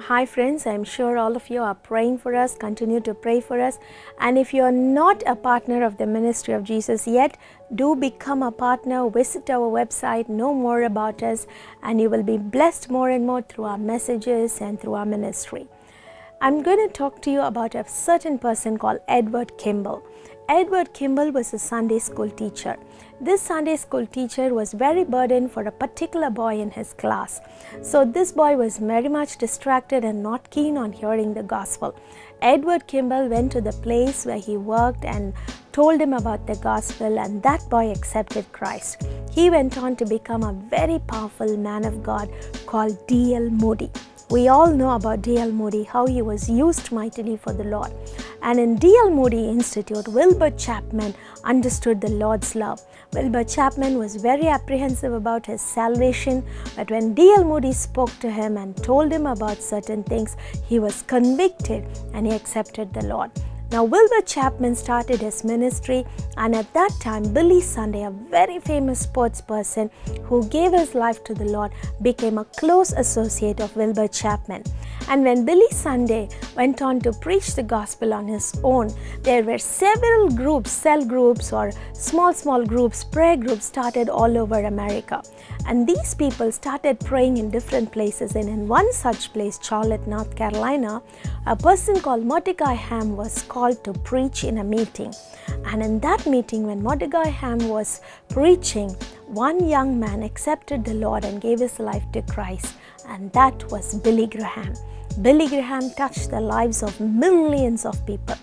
Hi friends, I'm sure all of you are praying for us, continue to pray for us. And if you are not a partner of the Ministry of Jesus yet, do become a partner, visit our website, know more about us, and you will be blessed more and more through our messages and through our ministry. I'm going to talk to you about a certain person called Edward Kimball. Edward Kimball was a Sunday school teacher. This Sunday school teacher was very burdened for a particular boy in his class. So this boy was very much distracted and not keen on hearing the gospel. Edward Kimball went to the place where he worked and told him about the gospel, and that boy accepted Christ. He went on to become a very powerful man of God called D.L. Moody. We all know about D.L. Moody, how he was used mightily for the Lord. And in D.L. Moody Institute, Wilbur Chapman understood the Lord's love. Wilbur Chapman was very apprehensive about his salvation, but when D.L. Moody spoke to him and told him about certain things, he was convicted and he accepted the Lord. Now, Wilbur Chapman started his ministry, and at that time, Billy Sunday, a very famous sports person who gave his life to the Lord, became a close associate of Wilbur Chapman. And when Billy Sunday went on to preach the gospel on his own, there were several groups, cell groups or small groups, prayer groups started all over America. And these people started praying in different places. And in one such place, Charlotte, North Carolina, a person called Mordecai Ham was called to preach in a meeting. And in that meeting, when Mordecai Ham was preaching, one young man accepted the Lord and gave his life to Christ, and that was Billy Graham. Billy Graham touched the lives of millions of people.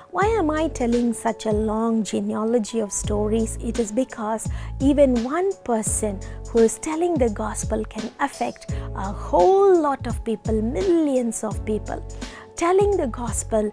Why am I telling such a long genealogy of stories? It is because even one person who is telling the gospel can affect a whole lot of people, millions of people. Telling the gospel,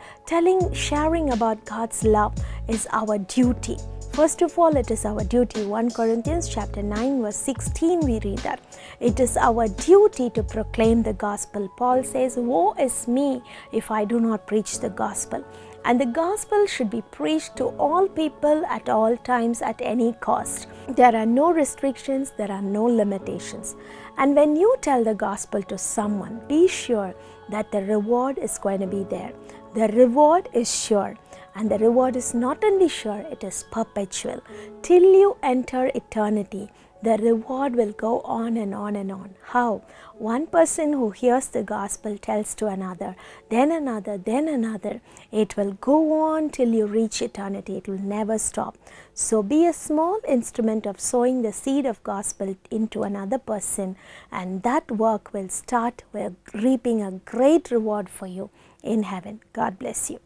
sharing about God's love is our duty. First of all, it is our duty. 1 Corinthians chapter 9 verse 16 we read that. It is our duty to proclaim the gospel. Paul says, "Woe is me if I do not preach the gospel." And the gospel should be preached to all people at all times at any cost. There are no restrictions, there are no limitations. And when you tell the gospel to someone, be sure that the reward is going to be there. The reward is sure. And the reward is not only sure, it is perpetual. Till you enter eternity, the reward will go on and on and on. How? One person who hears the gospel tells to another, then another, then another. It will go on till you reach eternity. It will never stop. So be a small instrument of sowing the seed of gospel into another person, and that work will start with reaping a great reward for you in heaven. God bless you.